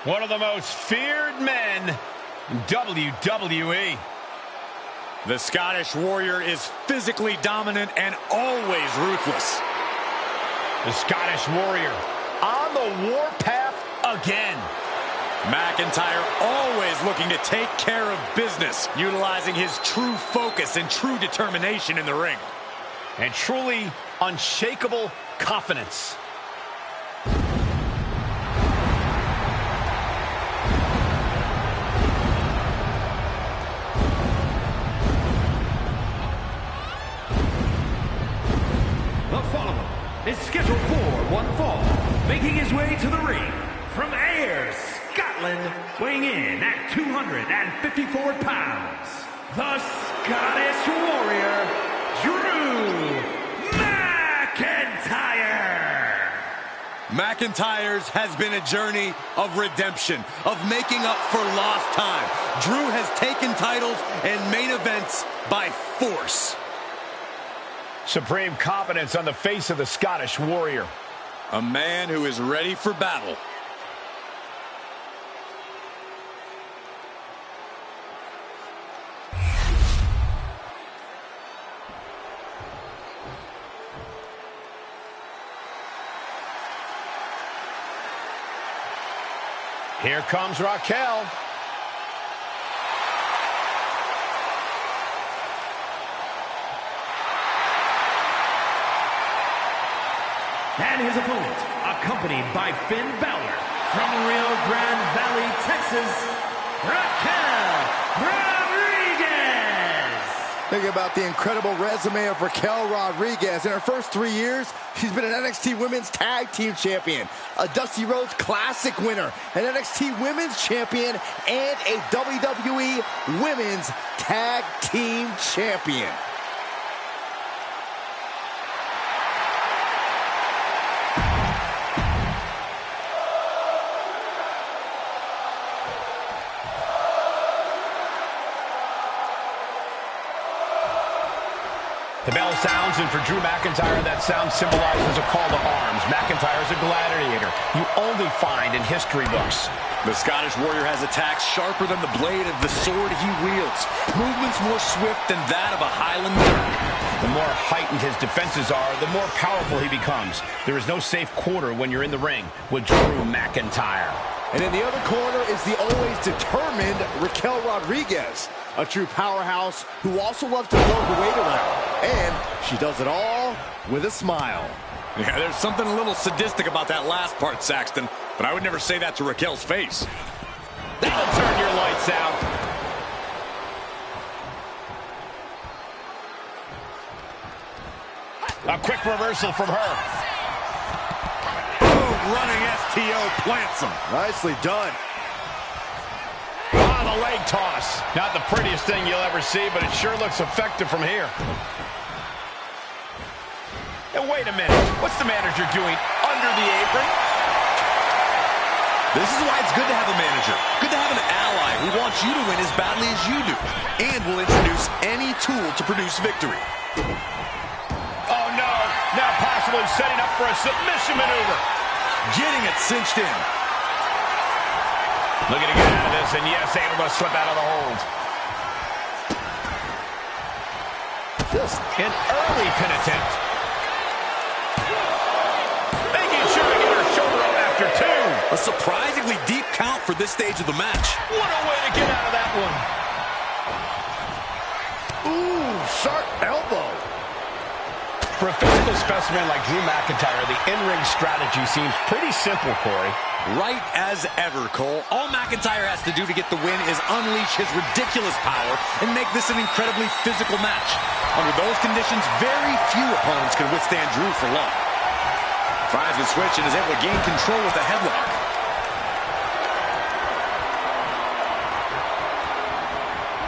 One of the most feared men in WWE. The Scottish Warrior is physically dominant and always ruthless. The Scottish Warrior on the warpath again. McIntyre always looking to take care of business, utilizing his true focus and true determination in the ring. And truly unshakable confidence. The following is scheduled for one fall, making his way to the ring from Ayr, Scotland, weighing in at 254 pounds, the Scottish Warrior, Drew McIntyre. McIntyre's has been a journey of redemption, of making up for lost time. Drew has taken titles and main events by force. Supreme confidence on the face of the Scottish Warrior. A man who is ready for battle. Here comes Raquel. And his opponent, accompanied by Finn Balor, from Rio Grande Valley, Texas, Raquel Rodriguez. Think about the incredible resume of Raquel Rodriguez. In her first 3 years, she's been an NXT Women's Tag Team Champion, a Dusty Rhodes Classic winner, an NXT Women's Champion, and a WWE Women's Tag Team Champion. The bell sounds, and for Drew McIntyre, that sound symbolizes a call to arms. McIntyre is a gladiator you only find in history books. The Scottish Warrior has attacks sharper than the blade of the sword he wields. Movements more swift than that of a Highland Turk. The more heightened his defenses are, the more powerful he becomes. There is no safe quarter when you're in the ring with Drew McIntyre. And in the other corner is the always determined Raquel Rodriguez, a true powerhouse who also loves to throw her weight around. And she does it all with a smile. Yeah, there's something a little sadistic about that last part, Saxton, but I would never say that to Raquel's face. That'll turn your lights out. A quick reversal from her. Running STO plants him. Nicely done. Ah, the leg toss. Not the prettiest thing you'll ever see, but it sure looks effective from here. And wait a minute. What's the manager doing under the apron? This is why it's good to have a manager. Good to have an ally who wants you to win as badly as you do. And will introduce any tool to produce victory. Oh, no. Now possibly setting up for a submission maneuver. Getting it cinched in. Looking to get out of this, and yes, able to slip out of the hold. Just an early pin attempt. Making sure to get her shoulder up after two. A surprisingly deep count for this stage of the match. What a way to get out of that one. Ooh, sharp elbow. For a physical specimen like Drew McIntyre, the in-ring strategy seems pretty simple, Corey. Right as ever, Cole. All McIntyre has to do to get the win is unleash his ridiculous power and make this an incredibly physical match. Under those conditions, very few opponents can withstand Drew for long. Finds the switch and is able to gain control with a headlock.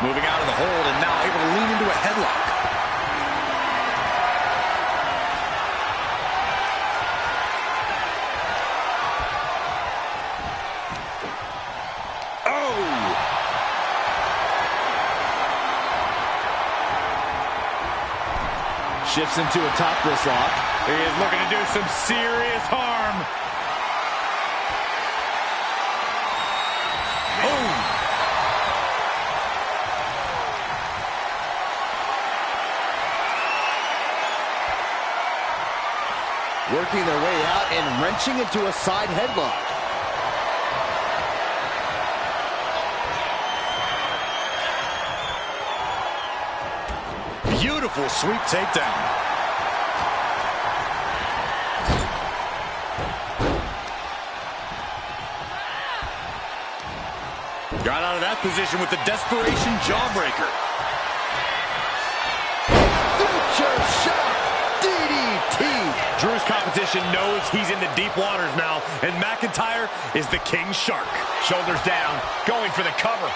Moving out of the hold and now able to lean into a headlock. Shifts into a top wrist lock. He is looking to do some serious harm. working their way out and wrenching into a side headlock. Beautiful sweep takedown. Got out of that position with the desperation jawbreaker. Future shock DDT. Drew's competition knows he's in the deep waters now, and McIntyre is the king shark. Shoulders down, going for the cover.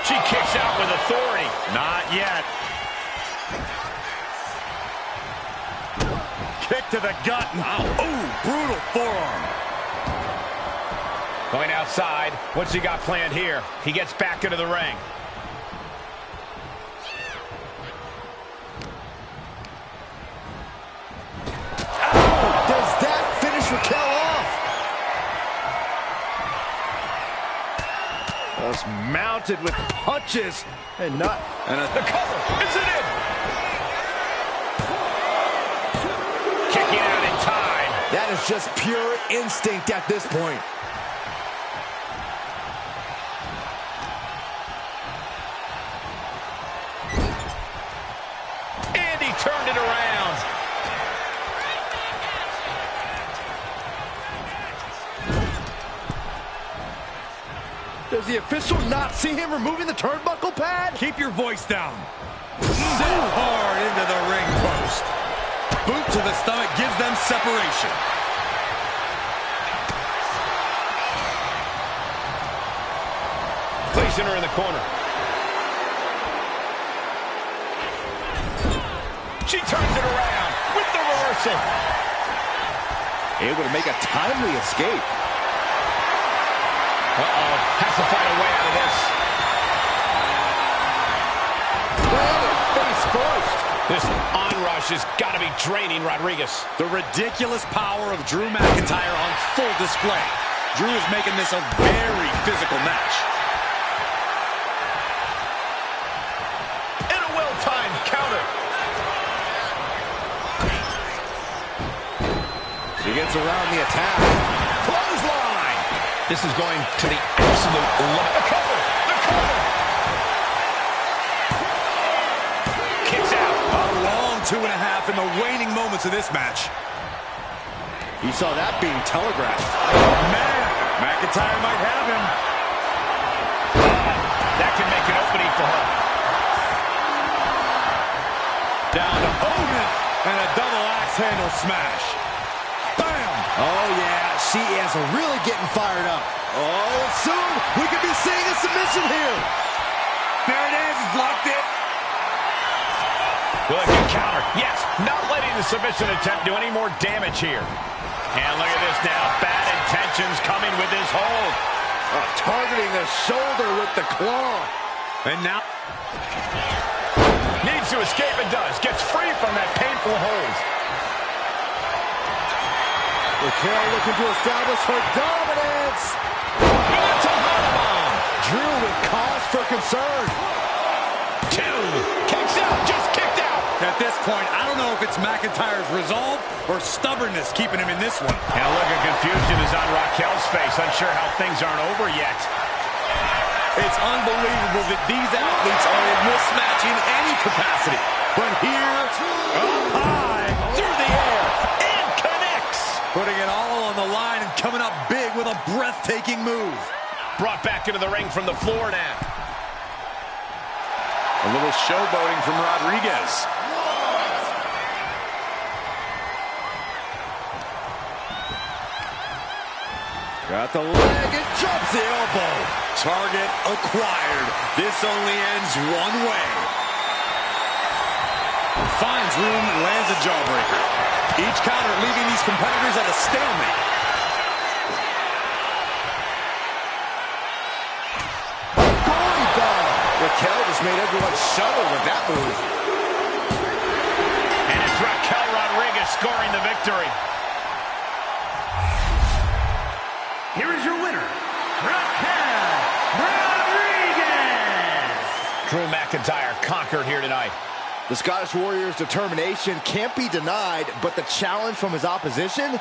She kicks out with authority. Not yet. Kick to the gut. Wow. Ooh, brutal forearm. Going outside. What's he got planned here? He gets back into the ring. Oh, does that finish Raquel off? Just mounted with punches and not... And the cover. Is it in? Kicking out in time. That is just pure instinct at this point. Turned it around. Does the official not see him removing the turnbuckle pad? Keep your voice down. So hard into the ring post. Boot to the stomach gives them separation. Placing her in the corner. She turns it around with the reversal. Able to make a timely escape. Uh-oh, has to find a way out of this. Landed face first. This onrush has got to be draining Rodriguez. The ridiculous power of Drew McIntyre on full display. Drew is making this a very physical match. And a well-timed counter. He gets around the attack. Clothesline. This is going to the absolute limit. The cover. The cover. Kicks out. A long 2.5 in the waning moments of this match. He saw that being telegraphed. Oh, man. McIntyre might have him. That can make an opening for her. Down to Hogan. And a double axe handle smash. Oh, yeah, she is really getting fired up. Oh, soon we could be seeing a submission here. There it is, it's locked in. Will it get counter? Yes, not letting the submission attempt do any more damage here. And look at this now, bad intentions coming with his hold. Targeting the shoulder with the claw. And now... Needs to escape and does. Gets free from that painful hold. Raquel looking to establish her dominance. It's a bomb. Drew with cause for concern. 2. Kicks out. Just kicked out. At this point, I don't know if it's McIntyre's resolve or stubbornness keeping him in this one. And a look of confusion is on Raquel's face. Unsure how things aren't over yet. It's unbelievable that these athletes are in this match in any capacity. But here, up high, through the air, and connects. Putting it all on the line and coming up big with a breathtaking move. Brought back into the ring from the floor now. A little showboating from Rodriguez. Got the leg and jumps the elbow. Target acquired. This only ends one way. Finds room, lands a jawbreaker. Each counter leaving these competitors at a stalemate. Goalie ball. Raquel just made everyone shudder with that move. And it's Raquel Rodriguez scoring the victory. Here is your winner, Raquel Rodriguez. Drew McIntyre conquered here tonight. The Scottish Warrior's determination can't be denied, but the challenge from his opposition...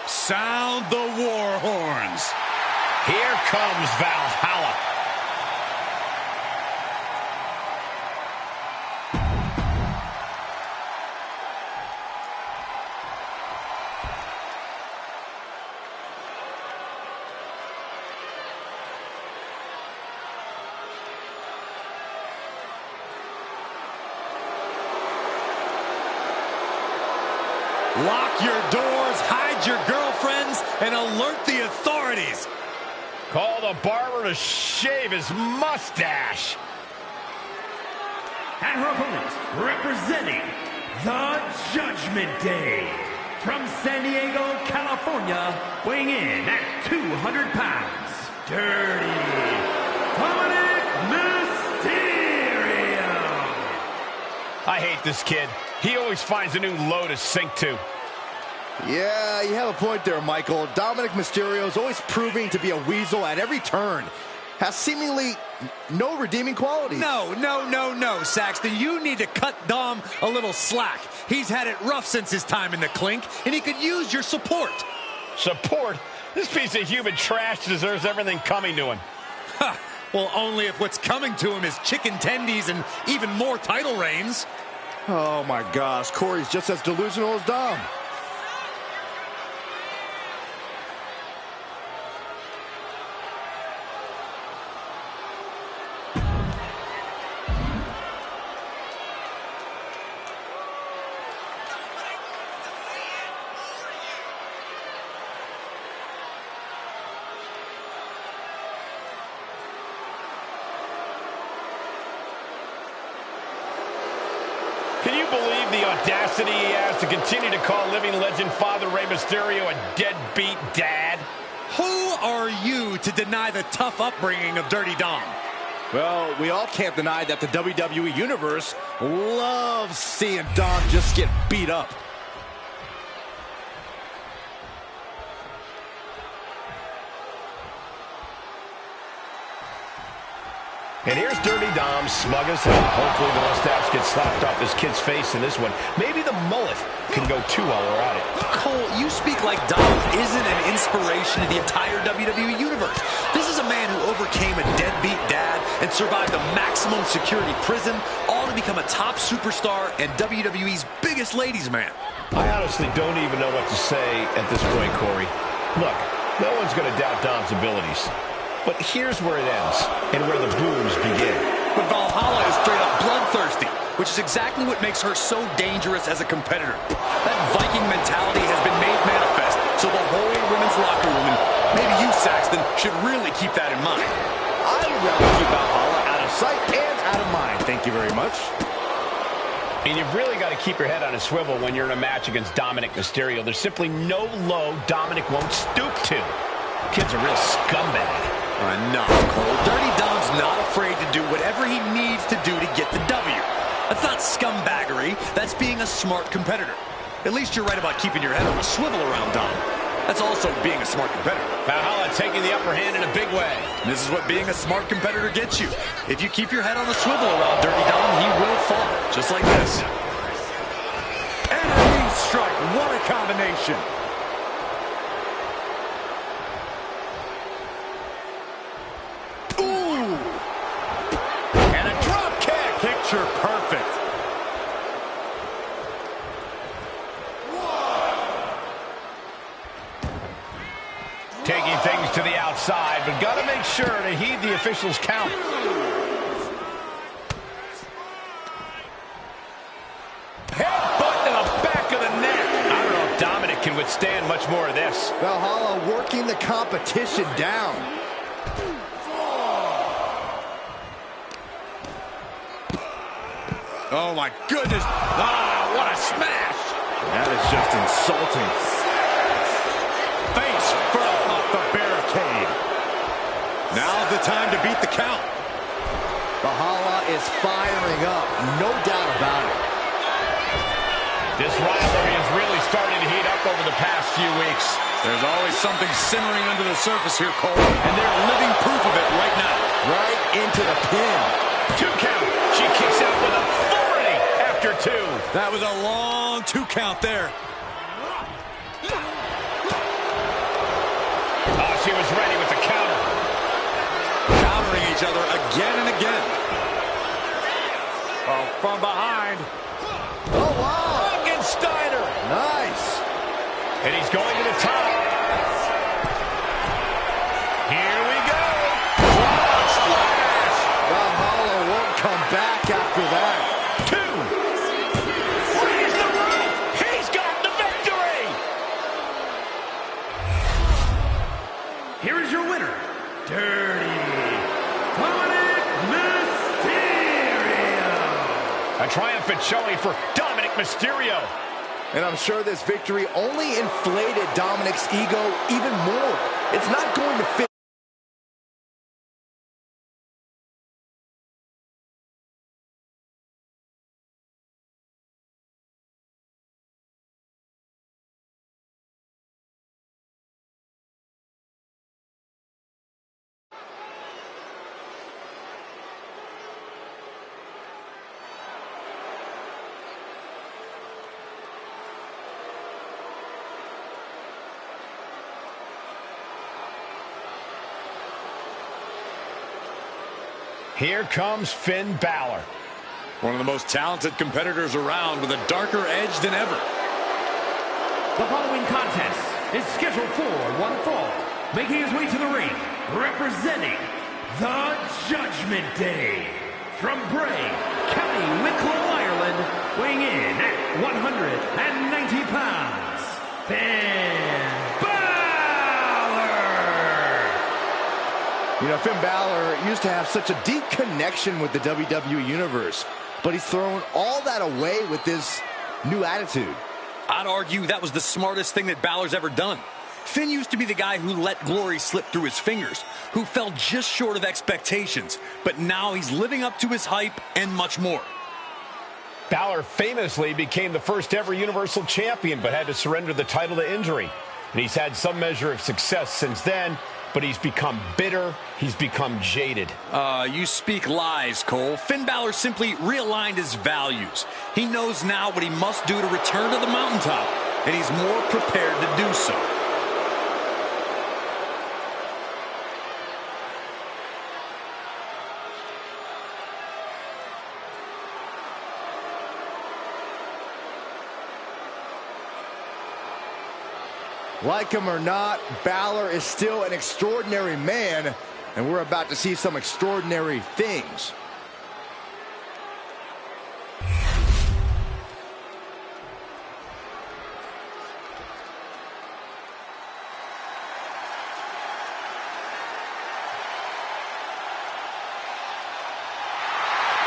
Sound the war horns. Here comes Valhalla. Lock your doors, hide your girlfriends, and alert the authorities. Call the barber to shave his mustache. And her opponent, representing the Judgment Day, from San Diego, California, weighing in at 200 pounds, Dirty Dominic Mysterio. I hate this kid. He always finds a new low to sink to. Yeah, you have a point there, Michael. Dominic Mysterio is always proving to be a weasel at every turn. Has seemingly no redeeming qualities. No, Saxton. You need to cut Dom a little slack. He's had it rough since his time in the clink, and he could use your support. Support? This piece of human trash deserves everything coming to him. Ha! Well, only if what's coming to him is chicken tendies and even more title reigns. Oh, my gosh. Corey's just as delusional as Dom. Can you believe the audacity he has to continue to call living legend Father Rey Mysterio a deadbeat dad? Who are you to deny the tough upbringing of Dirty Dom? Well, we all can't deny that the WWE Universe loves seeing Dom just get beat up. And here's Dirty Dom, smug as hell. Hopefully the mustache gets slapped off his kid's face in this one. Maybe the mullet can go too while we're at it. Cole, you speak like Dom isn't an inspiration to the entire WWE Universe. This is a man who overcame a deadbeat dad and survived a maximum security prison, all to become a top superstar and WWE's biggest ladies' man. I honestly don't even know what to say at this point, Corey. Look, no one's going to doubt Dom's abilities. But here's where it ends, and where the boos begin. But Valhalla is straight up bloodthirsty, which is exactly what makes her so dangerous as a competitor. That Viking mentality has been made manifest, so the whole women's locker room, and maybe you, Saxton, should really keep that in mind. I would rather keep Valhalla out of sight and out of mind. Thank you very much. And you've really got to keep your head on a swivel when you're in a match against Dominic Mysterio. There's simply no low Dominic won't stoop to. Kid's a real scumbag. Enough, Cole. Dirty Dom's not afraid to do whatever he needs to do to get the W. That's not scumbaggery. That's being a smart competitor. At least you're right about keeping your head on a swivel around Dom. That's also being a smart competitor. Valhalla taking the upper hand in a big way. And this is what being a smart competitor gets you. If you keep your head on the swivel around Dirty Dom, he will fall. Just like this. And a knee strike. What a combination. Picture perfect. Taking things to the outside, but got to make sure to heed the officials' count. Headbutt to the back of the neck. I don't know if Dominic can withstand much more of this. Valhalla working the competition down. Oh, my goodness. Ah, what a smash. That is just insulting. Face first off the barricade. Now's the time to beat the count. Valhalla is firing up, no doubt about it. This rivalry is really starting to heat up over the past few weeks. There's always something simmering under the surface here, Cole, and they're living proof of it right now. Right into the pin. 2 count. She kicks out with authority after 2. That was a long 2 count there. Oh, she was ready with the counter. Countering each other again and again. Oh, from behind. Oh, wow. Steiner. Nice. And he's going to the top. Here we go. Frog splash. Valhalla won't come back after that. 2. Raise the roof. He's got the victory. Here is your winner, Dirty Dominic Mysterio. A triumphant showing for Dominic Mysterio. And I'm sure this victory only inflated Dominic's ego even more. It's not going to fit. Here comes Finn Balor. One of the most talented competitors around with a darker edge than ever. The following contest is scheduled for one fall. Making his way to the ring, representing the Judgment Day. From Bray, County Wicklow, Ireland, weighing in at 190 pounds, Finn Balor! You know, Finn Balor used to have such a deep connection with the WWE Universe, but he's thrown all that away with this new attitude. I'd argue that was the smartest thing that Balor's ever done. Finn used to be the guy who let glory slip through his fingers, who fell just short of expectations, but now he's living up to his hype and much more. Balor famously became the first ever Universal Champion, but had to surrender the title to injury. And he's had some measure of success since then, but he's become bitter, he's become jaded. You speak lies, Cole. Finn Balor simply realigned his values. He knows now what he must do to return to the mountaintop, and he's more prepared to do so. Like him or not, Balor is still an extraordinary man, and we're about to see some extraordinary things.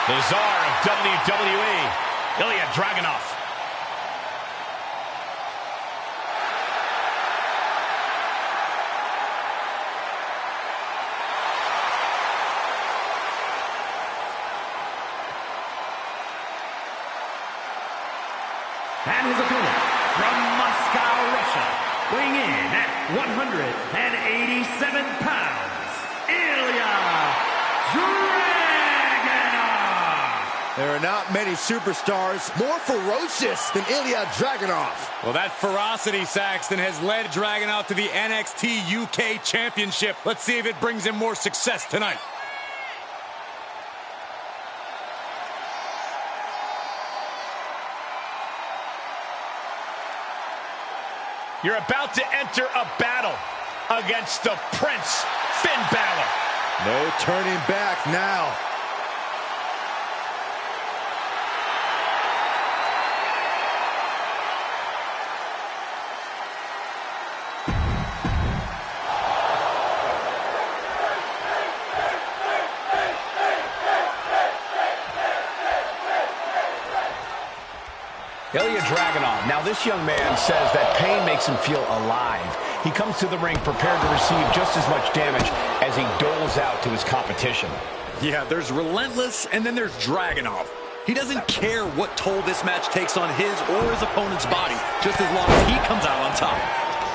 The czar of WWE, Ilya Dragunov. And his opponent from Moscow, Russia, weighing in at 187 pounds, Ilya Dragunov. There are not many superstars more ferocious than Ilya Dragunov. Well, that ferocity, Saxton, has led Dragunov to the NXT UK Championship. Let's see if it brings him more success tonight. You're about to enter a battle against the Prince, Finn Balor. No turning back now. Ilya Dragunov. Now, this young man says that pain makes him feel alive. He comes to the ring prepared to receive just as much damage as he doles out to his competition. Yeah, there's Relentless, and then there's Dragunov. He doesn't care what toll this match takes on his or his opponent's body, just as long as he comes out on top.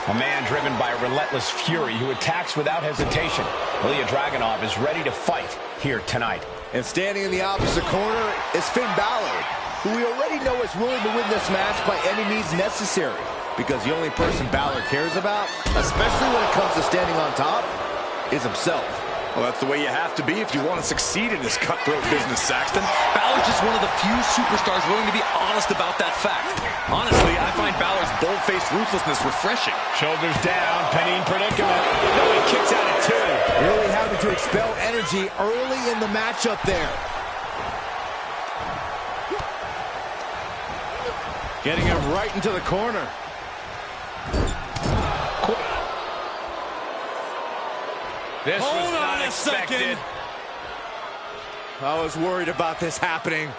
A man driven by a relentless fury who attacks without hesitation. Ilya Dragunov is ready to fight here tonight. And standing in the opposite corner is Finn Balor, who we already know is willing to win this match by any means necessary. Because the only person Balor cares about, especially when it comes to standing on top, is himself. Well, that's the way you have to be if you want to succeed in this cutthroat business, Saxton. Balor's just one of the few superstars willing to be honest about that fact. Honestly, I find Balor's bold-faced ruthlessness refreshing. Shoulders down, pinning predicament. No, he kicks out at two. Really having to expel energy early in the matchup there. Getting him right into the corner. This was Hold not on a expected. second. I was worried about this happening.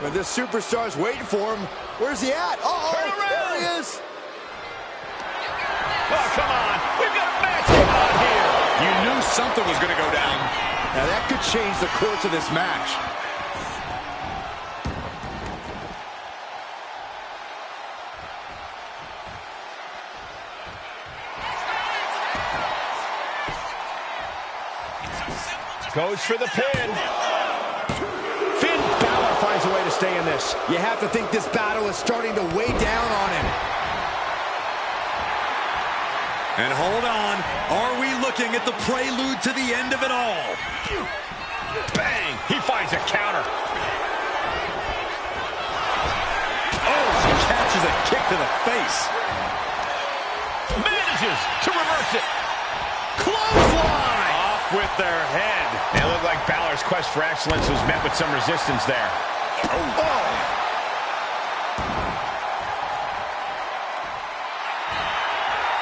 When this superstar's waiting for him, where's he at? Uh-oh, there he is. Oh, come on. We've got a match going on here. You knew something was going to go down. Now that could change the course of this match. Goes for the pin. Finn Balor finds a way to stay in this. You have to think this battle is starting to weigh down on him. And hold on, are we looking at the prelude to the end of it all? Bang! He finds a counter. Oh, she catches a kick to the face. Manages to reverse it. Clothesline! Off with their head. It looked like Balor's quest for excellence was met with some resistance there. Oh.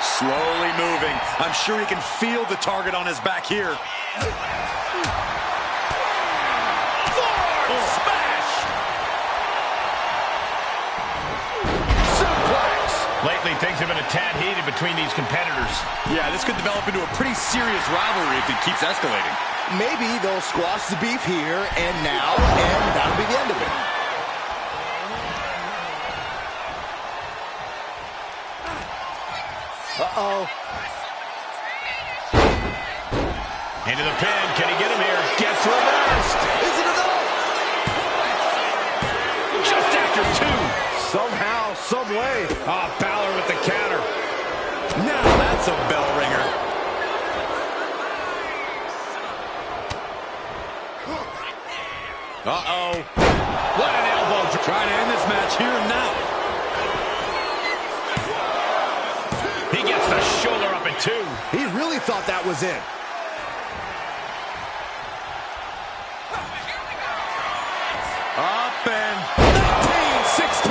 Slowly moving. I'm sure he can feel the target on his back here. Forward smash! Suplex! Lately, things have been a tad heated between these competitors. Yeah, this could develop into a pretty serious rivalry if it keeps escalating. Maybe they'll squash the beef here and now, and that'll be the end of it. Uh-oh. Into the pin. Can he get him here? Gets reversed. Is it enough? Just after two. Somehow, some way. Oh, Balor with the counter. Now that's a bell ringer. Uh-oh. What an elbow. Trying to end this match here and now. He gets the shoulder up at two. He really thought that was it. Up and 16.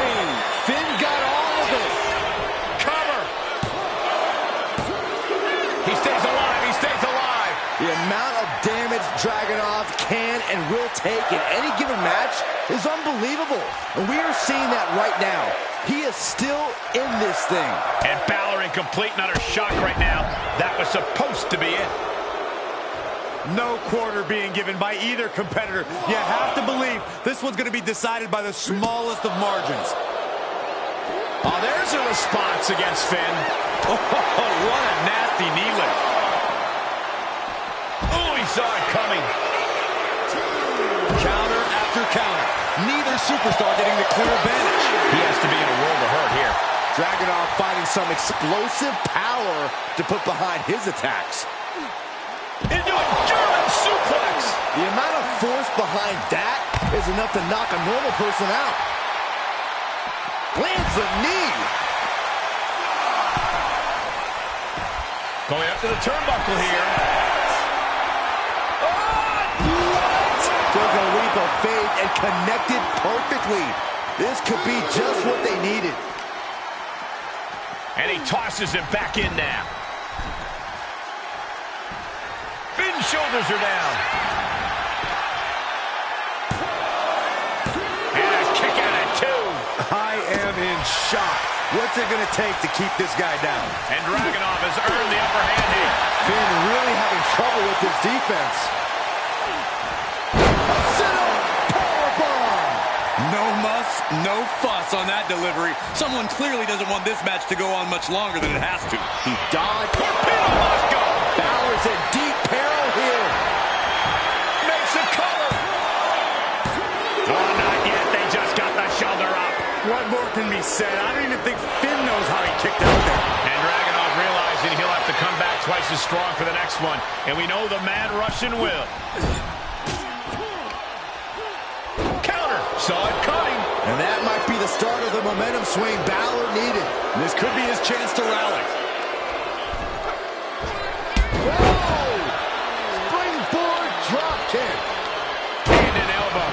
Finn got all of it. Cover. He stays alive. He stays alive. The amount of damage Dragunov can and will take in any given match is unbelievable. And we are seeing that right now. He is still in this thing. And Balor in complete and utter shock right now. That was supposed to be it. no quarter being given by either competitor. You have to believe this one's going to be decided by the smallest of margins. Oh, there's a response against Finn. Oh, what a nasty knee lift. Oh, he saw it coming. Counter after counter. Neither superstar getting the clear advantage. He has to be in a world of hurt here. Dragunov finding some explosive power to put behind his attacks. Into a German suplex. The amount of force behind that is enough to knock a normal person out. Lands a knee. Going up to the turnbuckle here. Took a leap of faith and connected perfectly. This could be just what they needed. And he tosses him back in now. Finn's shoulders are down. shot. What's it going to take to keep this guy down? And Dragunov has earned the upper hand here. Finn really having trouble with his defense. A sit-up powerbomb. No muss, no fuss on that delivery. Someone clearly doesn't want this match to go on much longer than it has to. He dodged. Torpedo must go. Balor's in deep peril here. Makes a cover. Oh, not yet. They just got the shoulder up. What more can be said? I don't even think Finn knows how he kicked out there. And Dragunov realizing he'll have to come back twice as strong for the next one. And we know the Mad Russian will. Counter. Saw it coming. And that might be the start of the momentum swing Balor needed. This could be his chance to rally. Whoa! Springboard dropkick. Hand and elbow.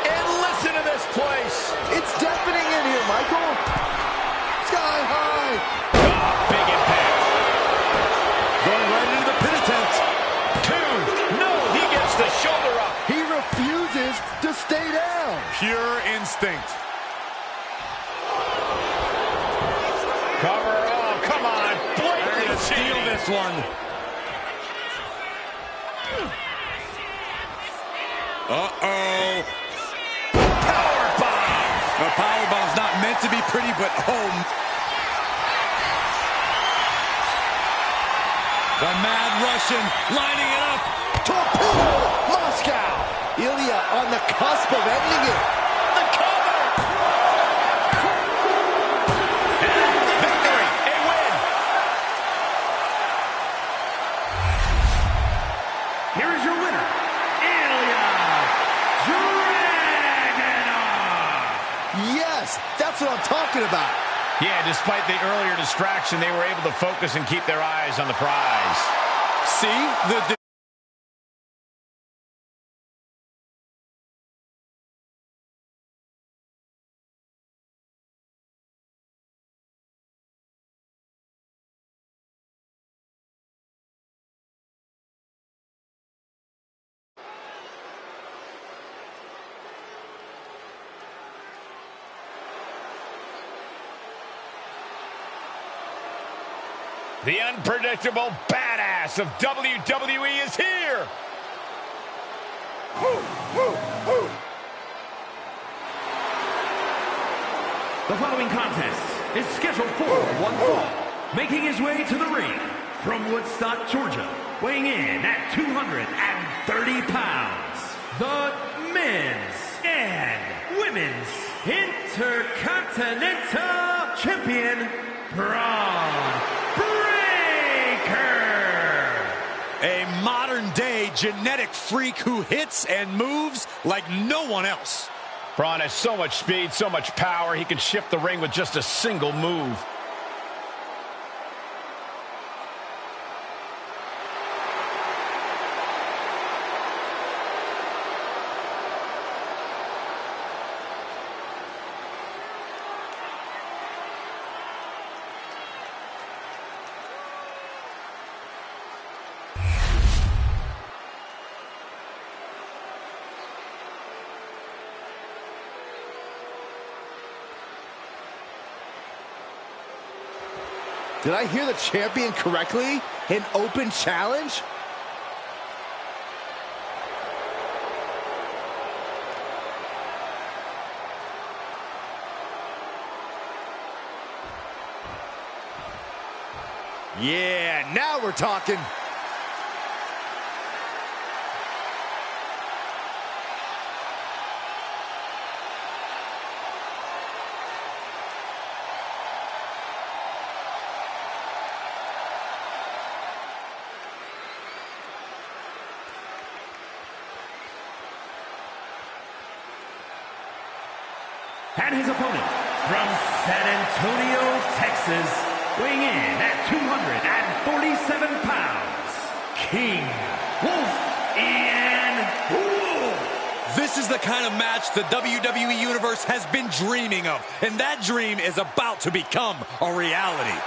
And listen to this place. It's deafening in here, Michael. Sky high. Oh, big impact. Going right into the pin attempt. 2. No, he gets the shoulder up. He refuses to stay down. Pure instinct. Cover. Oh, come on. Blatantly Steal cheating. this one. Uh-oh. Powerbomb. The powerbomb's not meant to be pretty, but oh. The Mad Russian lining it up. Torpedo Moscow. Ilya on the cusp of ending it. The cover. Victory. A win. Here is your winner, Ilya Dragunov. Yes, that's what I'm talking about. Yeah, despite the earlier distraction, they were able to focus and keep their eyes on the prize. See? The unpredictable badass of WWE is here. The following contest is scheduled for one fall. Making his way to the ring from Woodstock, Georgia, weighing in at 230 pounds, the men's and women's Intercontinental Champion, Braun Breaker. A modern-day genetic freak who hits and moves like no one else. Braun has so much speed, so much power, he can shift the ring with just a single move. Did I hear the champion correctly? An open challenge? Yeah, now we're talking. And his opponent from San Antonio, Texas, weighing in at 247 pounds, King Wolf Ian Wolf. This is the kind of match the WWE Universe has been dreaming of, and that dream is about to become a reality.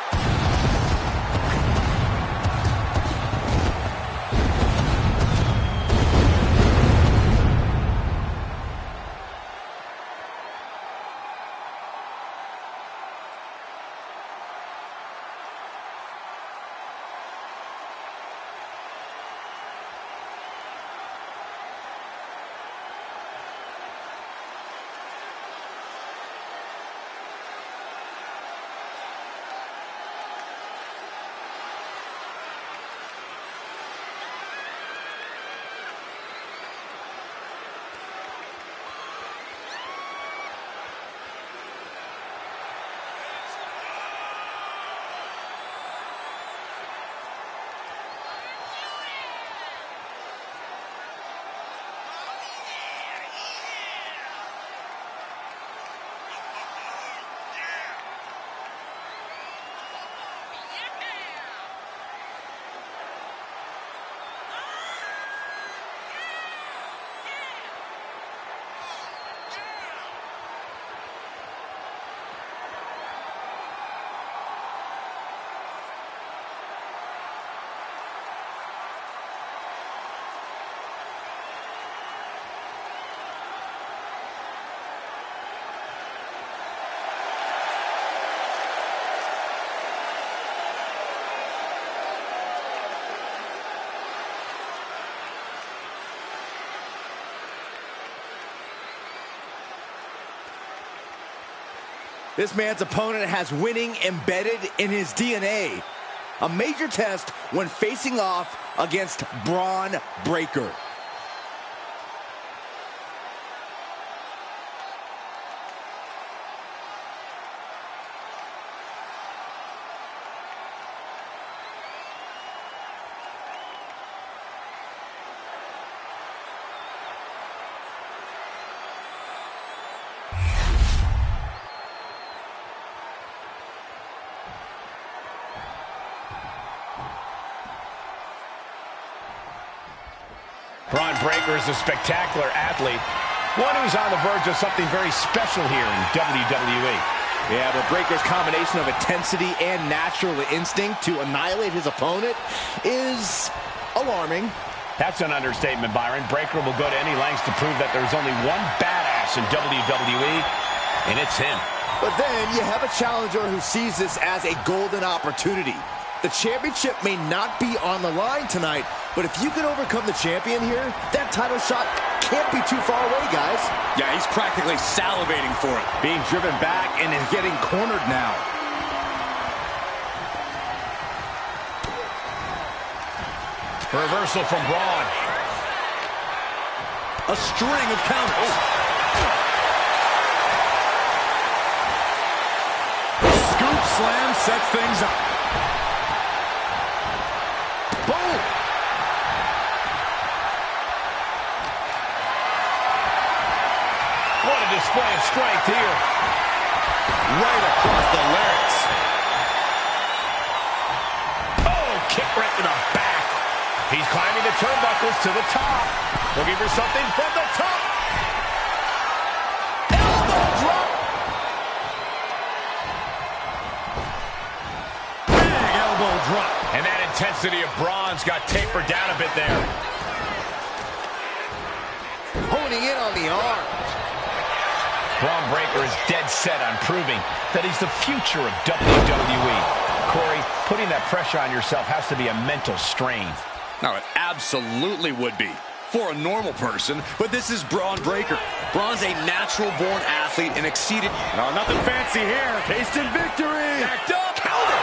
This man's opponent has winning embedded in his DNA. A major test when facing off against Braun Breaker. Braun Breaker is a spectacular athlete, one who's on the verge of something very special here in WWE. Yeah, but Breaker's combination of intensity and natural instinct to annihilate his opponent is alarming. That's an understatement, Byron. Breaker will go to any lengths to prove that there's only one badass in WWE, and it's him. But then you have a challenger who sees this as a golden opportunity. The championship may not be on the line tonight, but if you can overcome the champion here, that title shot can't be too far away, guys. Yeah, he's practically salivating for it. Being driven back and is getting cornered now. Reversal from Braun. A string of counters. Scoop slam sets things up. Boom! What a display of strength here. Right across the larynx. Oh, kick right to the back. He's climbing the turnbuckles to the top. Looking for something from the top. Elbow drop! Big elbow drop. And that intensity of Braun's got tapered down a bit there. Honing in on the arm. Braun Breaker is dead set on proving that he's the future of WWE. Corey, putting that pressure on yourself has to be a mental strain. No, it absolutely would be for a normal person, but this is Braun Breaker. Braun's a natural-born athlete and exceeded... No, nothing fancy here. Tasted victory. Backed up. Counter.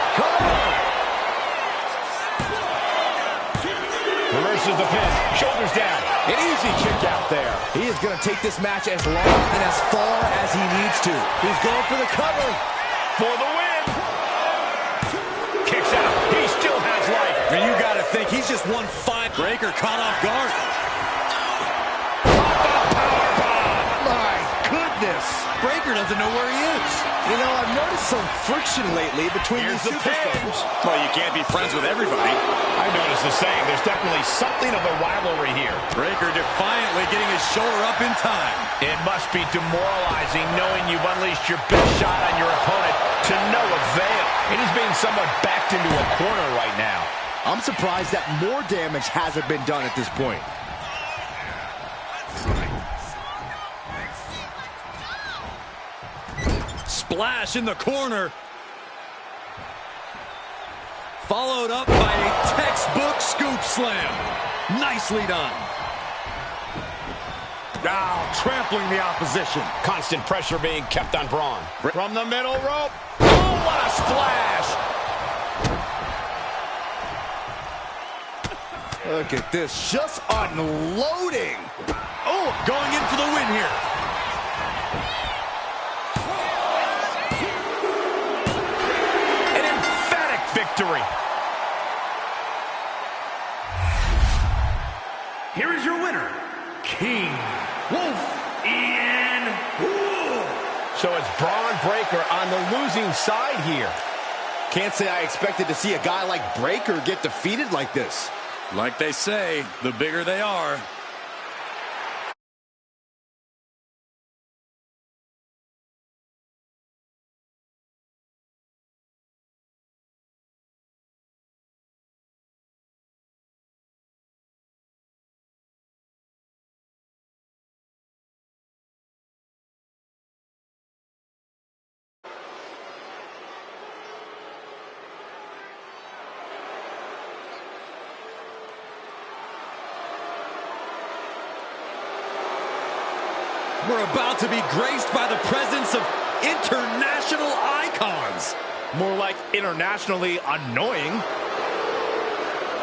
Reverses the pin. Shoulders down. An easy kick out there. He is going to take this match as long and as far as he needs to. He's going for the cover. For the win. Kicks out. He still has life. And you got to think he's just won 5. Breaker caught off guard. My goodness. Breaker doesn't know where he is. You know, I've noticed some friction lately between Here's these the pin. superstars. Well, you can't be friends with everybody. I noticed the same. There's definitely something of a rivalry here. Breaker defiantly getting his shoulder up in time. It must be demoralizing knowing you've unleashed your best shot on your opponent to no avail. And he's being somewhat backed into a corner right now. I'm surprised that more damage hasn't been done at this point. Splash in the corner. Followed up by a textbook scoop slam. Nicely done. Now trampling the opposition. Constant pressure being kept on Braun. From the middle rope. Oh, what a splash! Look at this, just unloading. Oh, going in for the win here. An emphatic victory. Here is your winner, King Wolf Ian Wolf. So it's Braun Breaker on the losing side here. Can't say I expected to see a guy like Breaker get defeated like this. Like they say, the bigger they are. We're about to be graced by the presence of international More like internationally annoying.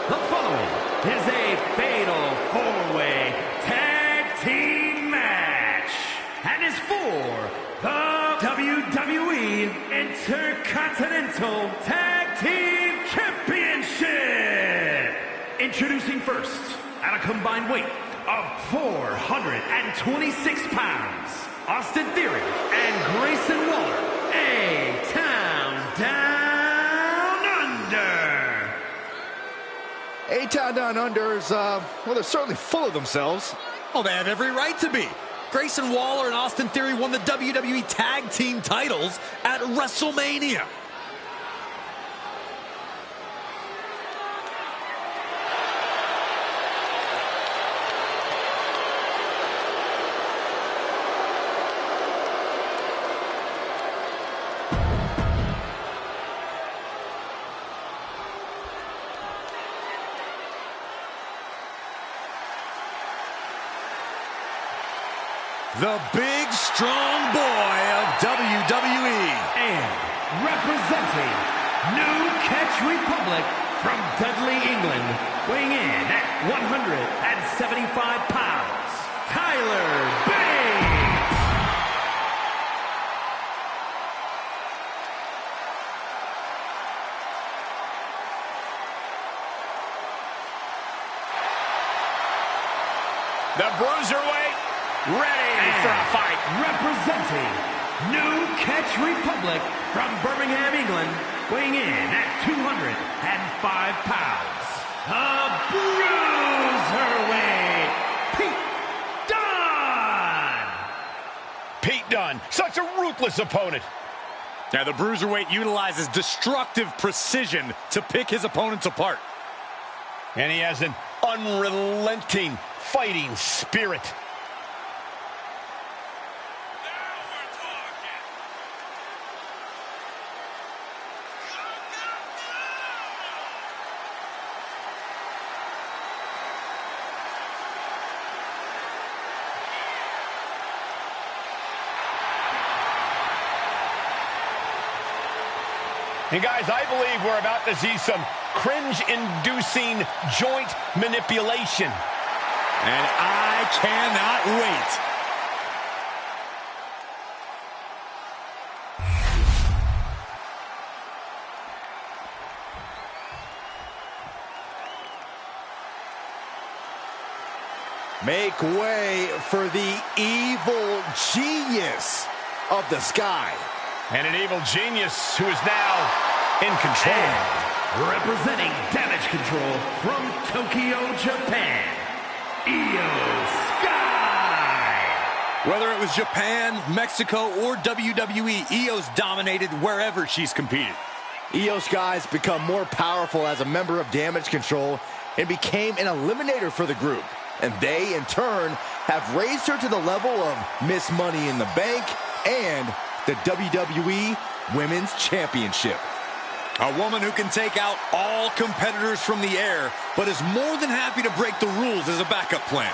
The following is a fatal four-way tag team match and is for the WWE Intercontinental Tag Team Championship. Introducing first, at a combined weight of 426 pounds, Austin Theory and Grayson Waller, A-Town Down Under. A-Town Down Under's, well, they're certainly full of themselves. Oh, they have every right to be. Grayson Waller and Austin Theory won the WWE Tag Team titles at WrestleMania. The big, strong boy of WWE. And representing New Catch Republic from Dudley, England, weighing in at 175 pounds, Tyler Bate. The Bruiserweight, ready for a fight. Representing New Catch Republic from Birmingham, England, weighing in at 205 pounds, the Bruiserweight, Pete Dunne. Pete Dunne, such a ruthless opponent. Now, the Bruiserweight utilizes destructive precision to pick his opponents apart. And he has an unrelenting fighting spirit. And guys, I believe we're about to see some cringe-inducing joint manipulation. And I cannot wait. Make way for the evil genius of the sky. And an evil genius who is now in control. And representing Damage Control from Tokyo, Japan, Io Sky. Whether it was Japan, Mexico, or WWE, Io's dominated wherever she's competed. Io Sky's become more powerful as a member of Damage Control and became an eliminator for the group. And they, in turn, have raised her to the level of Miss Money in the Bank and the WWE Women's Championship. A woman who can take out all competitors from the air, but is more than happy to break the rules as a backup plan.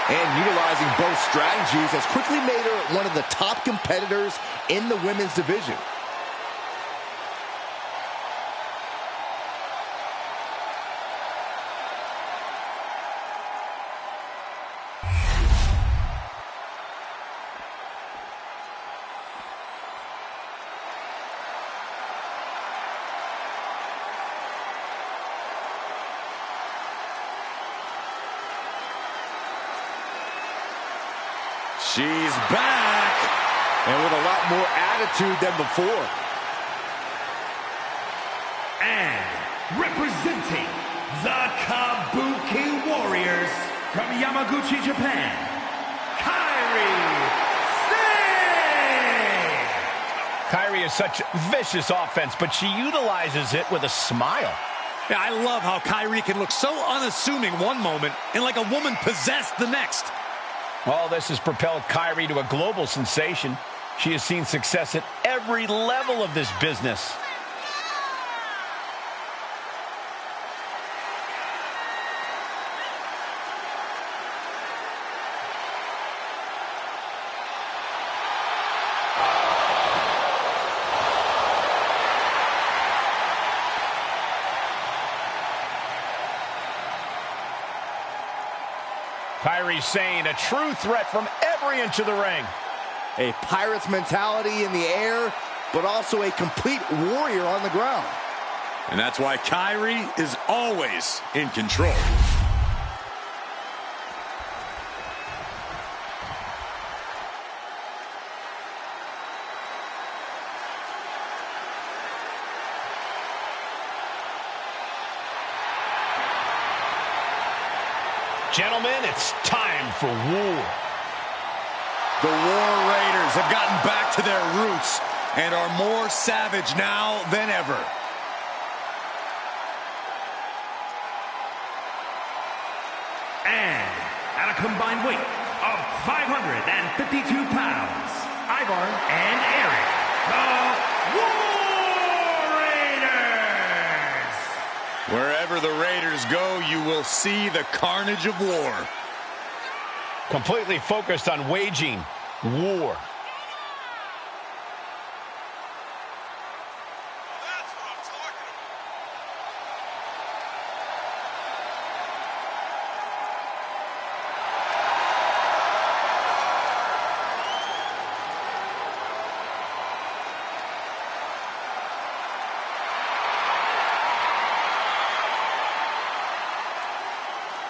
And utilizing both strategies has quickly made her one of the top competitors in the women's division. She's back. And with a lot more attitude than before. And representing the Kabuki Warriors from Yamaguchi, Japan, Kairi Sane. Kairi is such vicious offense, but she utilizes it with a smile. Yeah, I love how Kairi can look so unassuming one moment and like a woman possessed the next. All this has propelled Kairi to a global sensation. She has seen success at every level of this business. Kairi's saying a true threat from every inch of the ring. A Pirate's mentality in the air, but also a complete warrior on the ground. And that's why Kairi is always in control. Gentlemen, it's time for war. The War Raiders have gotten back to their roots and are more savage now than ever. And at a combined weight of 552 pounds, Ivar and Eric, the War Raiders! Wherever the Raiders go, you will see the carnage of war. Completely focused on waging war.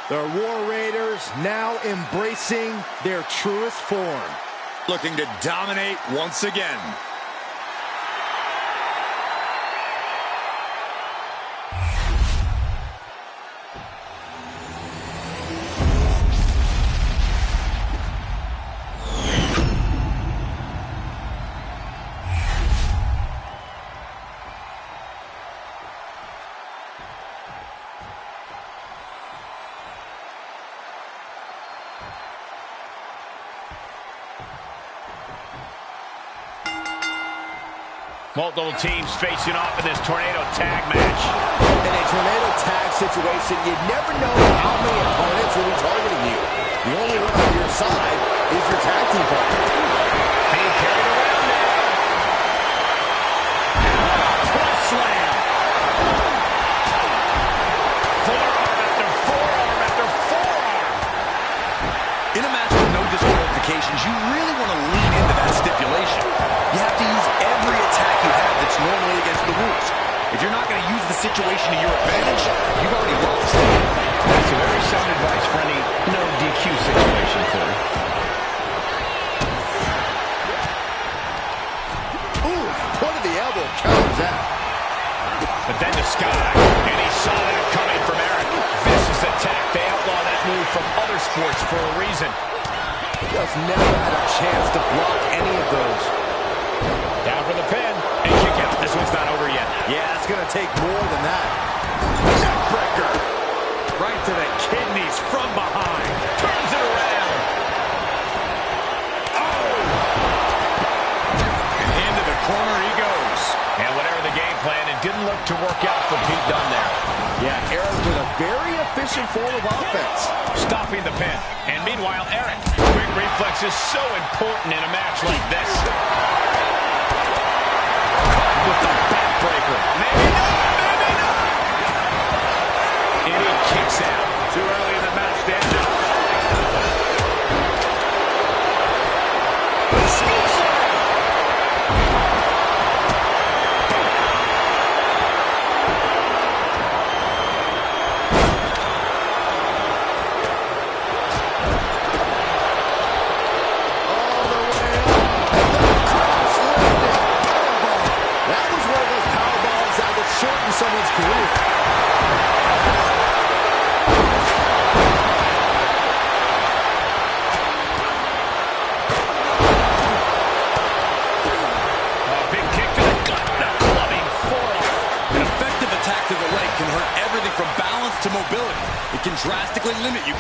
The War Raiders now embracing their truest form. Looking to dominate once again. Multiple teams facing off in this tornado tag match. In a tornado tag situation, you never know how many opponents will be targeting you. The only one on your side is your tag team partner. Being carried around now. Plus slam. Forearm after forearm after forearm. In a match with no disqualifications, you really want to lean into that stipulation. You have to use every attack you have that's normally against the rules. If you're not going to use the situation to your advantage, you've already lost. That's a very sound advice for any no DQ situation, Corey. Ooh, point of the elbow counters that. But then the sky, and he saw that coming from Eric. Vicious attack. They outlaw that move from other sports for a reason. Just never had a chance to block any of those. Down for the pin. And kick out. This one's not over yet. Yeah, it's going to take more than that. Neckbreaker. Right to the kidneys from behind. Turns it around. Oh! And into the corner he goes. And whatever the game plan, it didn't look to work out for Pete Dunne there. Yeah, Eric with a very efficient form of offense. Stopping the pin. And meanwhile, Eric. Quick reflex is so important in a match like this. With the backbreaker. Maybe not, maybe not. And he kicks out. Too early in the match, Dan. Shorten someone's career. Big kick to the gut. A clubbing forearm. An effective attack to the leg can hurt everything from balance to mobility. It can drastically limit you.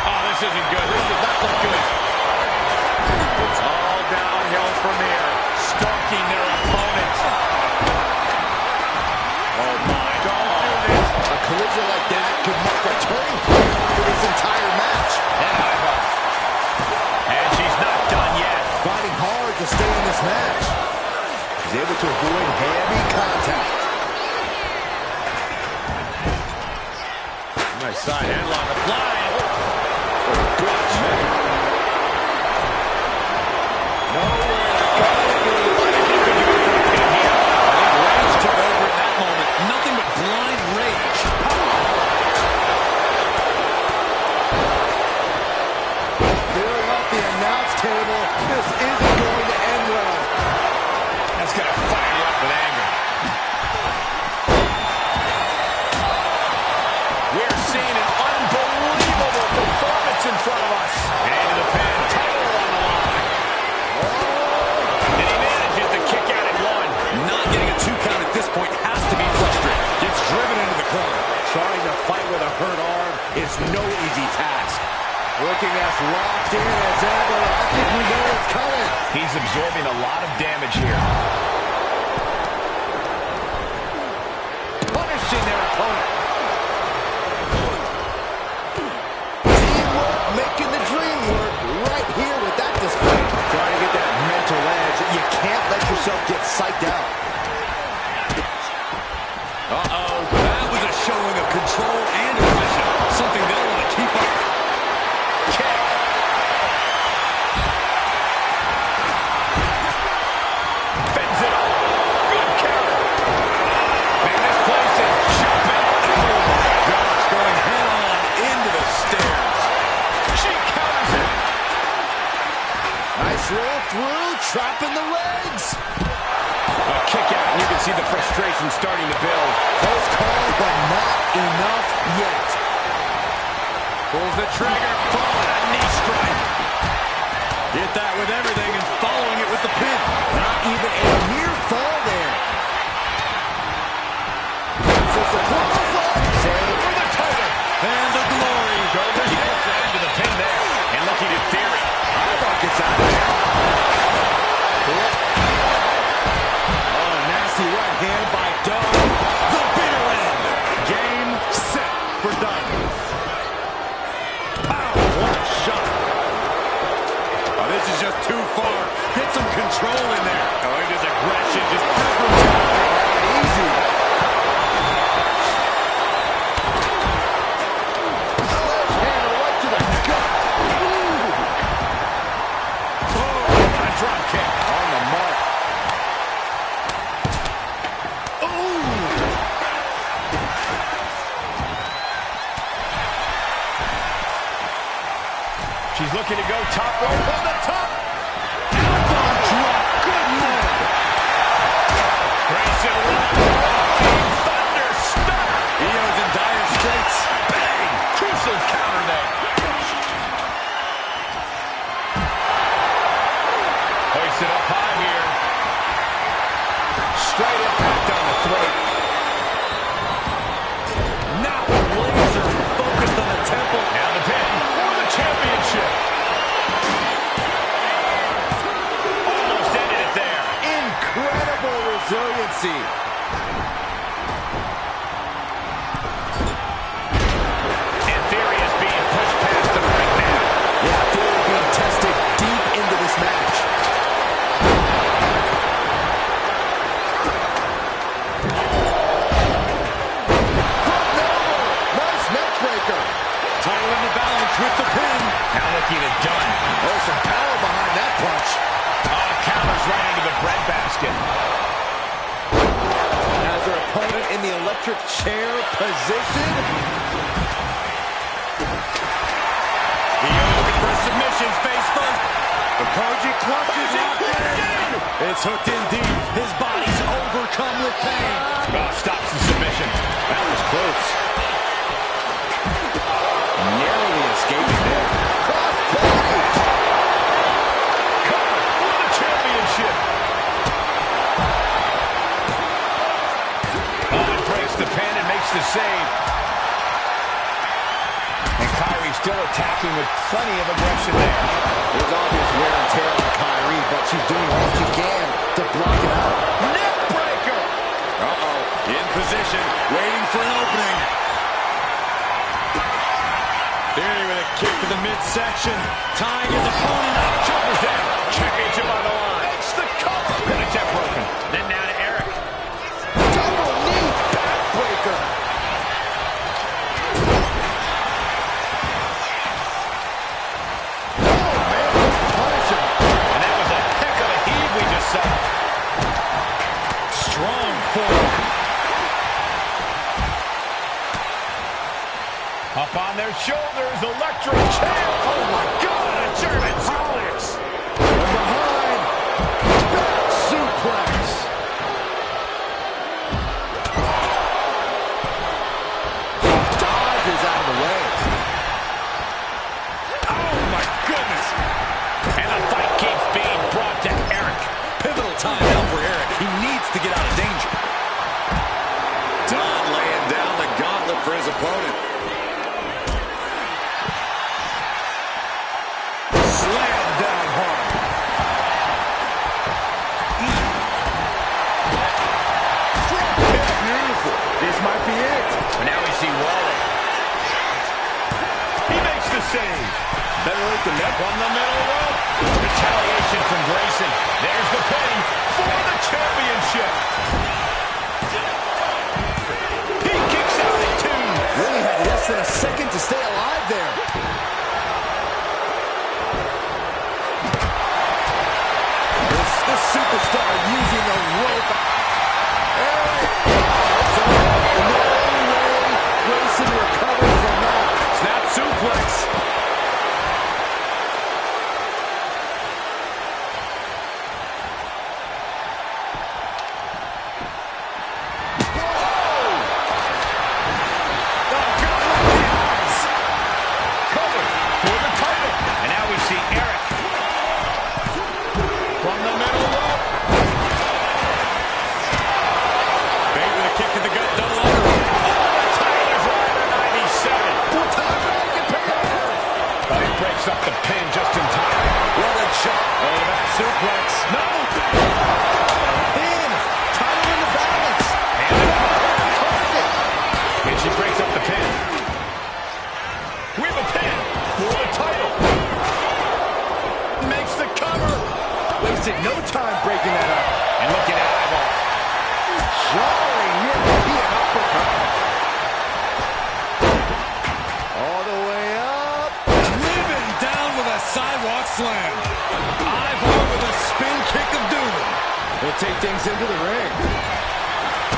Oh, this isn't good. This does not look good. It's all downhill from here. Stalking their opponent. Oh my, don't do this. A collision like that could mark a turning point for this entire match. And she's not done yet. Fighting hard to stay in this match. He's able to avoid heavy contact. Nice side headlock applied. Nowhere to go. I think Rage took over in that moment. Nothing but blind rage. Clearing up the announce table. This isn't going to end well. That's going to fire you up with anger. We're seeing an unbelievable performance in front of us. And into the pin, title on the line. And he manages to kick out at one. Not getting a 2 count at this point has to be frustrating. Gets driven into the corner. Trying to fight with a hurt arm is no easy task. Looking as locked in as ever. I think we know what's coming. He's absorbing a lot of damage here. Punishing their opponent. Teamwork making the dream work right here with that display. Trying to get that mental edge. You can't let yourself get psyched out. Uh-oh. That was a showing of control and aggression. Something they'll want to keep up. Kick. Fends it up. Good counter. Man, this place is jumping. Oh, my gosh. Going head-on into the stairs. She counters it. Nice roll through, trapping the legs. A kick out, and you can see the frustration starting to build. Close call, but not enough yet. Pulls the trigger. Following a knee strike. Get that with everything and following it with the pin. Not even a near fall there. Just a clothesline. Save For the title. And the glory. Shoulders into the pin there. And looking at Theory. Buckets out of there. Oh, nasty right hand by Doe. The bitter end. Game, set for done. Pow, what a shot. Oh, this is just too far. Get some control in there. Oh, his aggression just Easy. Sledgehammer right to the gut. What a drop kick. On the mark. She's looking to go top rope on the top. elbow drop. Good move. Grayson Waller. Thunder stunner. Io's in dire straits. Bang. Crucial counter there. Hoisted up high here. Straight impact on the throat. Now laser focused on the temple. Now the pin for the championship. Almost ended it there. Incredible resiliency. And Theory is being pushed past them right now. Yeah, Theory being tested deep into this match. Nice neck breaker. Title in the balance with the pin. Now looking at Dunn. There's some power behind that punch. Oh, counters right into the breadbasket. Has her opponent in the electric chair position. Io looking for a submission, face first. The Koji clutches locked in. It's hooked in deep. His body's overcome with pain. Oh, stops the submission. That was close. Narrowly escaping there. Cover for the championship. Oh, it breaks the pin and makes the save. And Kyrie still attacking with plenty of aggression there. There's obvious wear and tear on Kyrie, but she's doing all she can to block it out. Neck breaker. Uh-oh. In position, waiting for an opening. Theory with a kick to the midsection. Tying his opponent up. Shoulders down. Championship on the line. It's the cover. And it's neck broken. Then down to Eric. Double knee backbreaker. Up on their shoulders, electric chair. Oh my God, a German suplex. From behind, back suplex. Dodges out of the way. Oh my goodness. And the fight keeps being brought to Eric. Pivotal time now for Eric. He needs to get out of danger. Don laying down the gauntlet for his opponent. Slam down hard. Beautiful. This might be it. And now we see Waller. He makes the save. Better late than never. From the middle rope. Retaliation from Grayson. There's the pin for the championship. He kicks out at 2. Really had less than a second to stay alive there. This superstar using the rope. No way Grayson recovers from that. Snap suplex. Covered for the title. And now we see Eric. From the middle rope. Bait with a kick to the gut, double underhook. The title is right at 97. What time for Eric to pay off? But he breaks up the pin just in time. What a shot. Oh, that suplex. No. Pin. Title in the balance. Target. And she breaks up the pin. We have a pin for the title. Makes the cover. Wasted no time breaking that up. And look at that eyeball. Jarring European uppercut. All the way up. Driven down with a sidewalk slam. Eyeball with a spin kick of doom. We'll take things into the ring.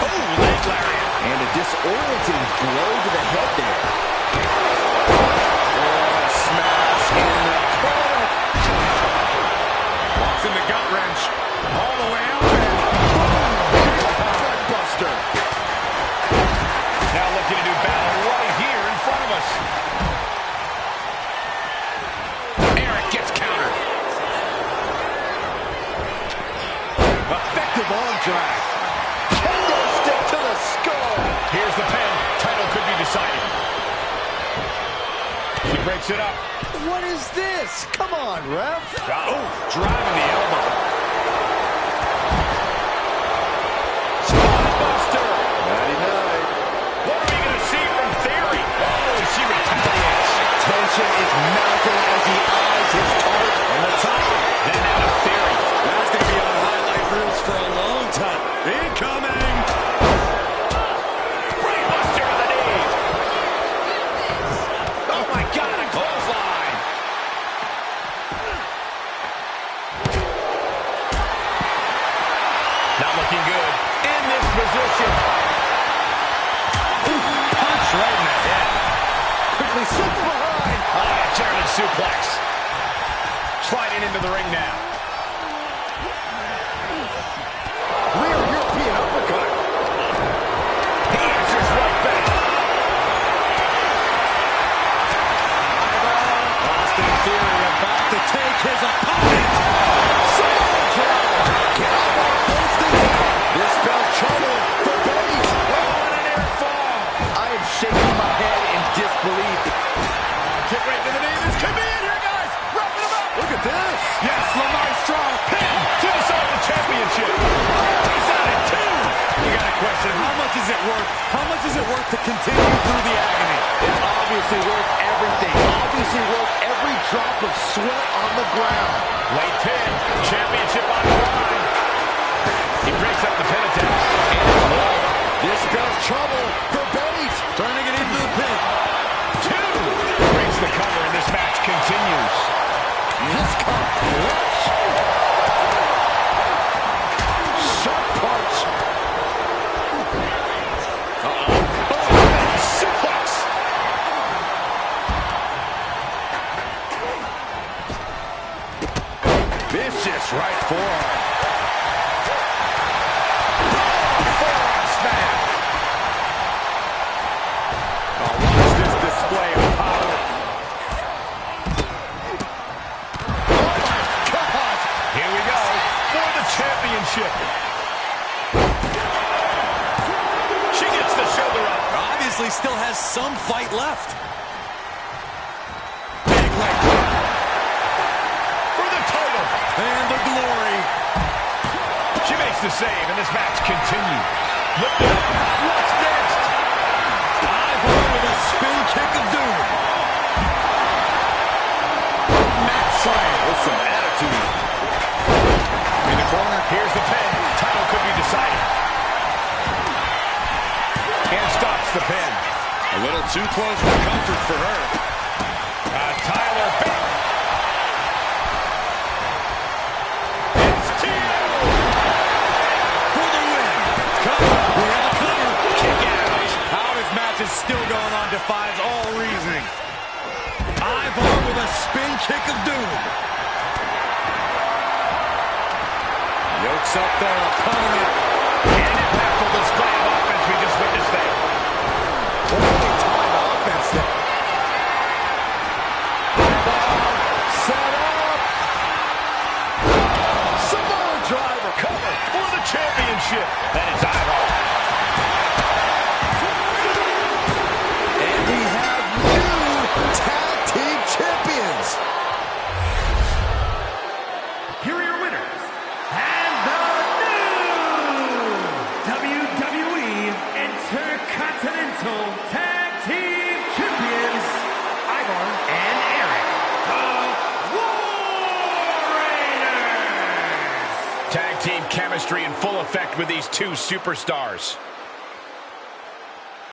Oh, leg lariat. And a disorienting blow to the head there. Oh, smash in the corner. Walks in the gut wrench. All the way out there. Buster. Now looking to do battle right here in front of us. Eric gets countered. Effective arm drag. Kendo stick to the skull. Here's the pin. Title could be decided. She breaks it up. What is this? Come on, ref. Oh, driving the elbow. Buster. Nighty-night. What are we going to see from Theory? Oh, she retaliates. Tension is mounting as he eyes his target. On the top. Then out of Theory. That's going to be on highlight reels for a long time. Incoming. Brainbuster to the knees. Oh my God, a clothesline. Not looking good in this position. Punch right in the head. Quickly slipped behind. Ah, German suplex. Sliding into the ring now. Rear European uppercut. He answers right back. Austin Theory about to take his opponent. This spells trouble for Bates. Oh, and an air fall. I am shaking my head in disbelief. Kick right to the knee. This could be it here, guys. Wrapping him up. Look at this. Yes, Lamar Strong. Pin to decide the championship. He's out at 2. You got a question. How much is it worth? How much is it worth to continue through the agony? It's obviously worth everything. Obviously worth every drop of sweat on the ground. Late pin. Championship on the line. He breaks up the pin attempt. And it's low. This spells trouble for Bates. Turning it into the pin. 2. Breaks the cover and this match continues. This comes clutch. Sharp punch. Suplex. Vicious right forearm. Forearm smash. Oh, watch this display of power. Oh my God! Here we go for the championship. She gets the shoulder up. Obviously still has some fight left. Big leg drop. For the title. And the glory. She makes the save, and this match continues. Lifted up. What's next? Ivor with a spin kick of doom. Mat slam with some attitude. In the corner. Here's the pin. Title could be decided. And stops the pin. A little too close for comfort for her. Tyler Bate. It's two. For the win. Come on. We have a cover. Kick out. How this match is still going on defies all reasoning. Ivor with a spin kick of doom. Yokes up their opponent. An impactful display of offense we just witnessed there. Holy time offense there. Set up. Samoa driver cover for the championship. That is Ivor. And we have new tag team champions. Here are your winners, and the new WWE Intercontinental Tag Team Champions, Ivor and Eric, the War Raiders. Tag team chemistry in full effect with these two superstars.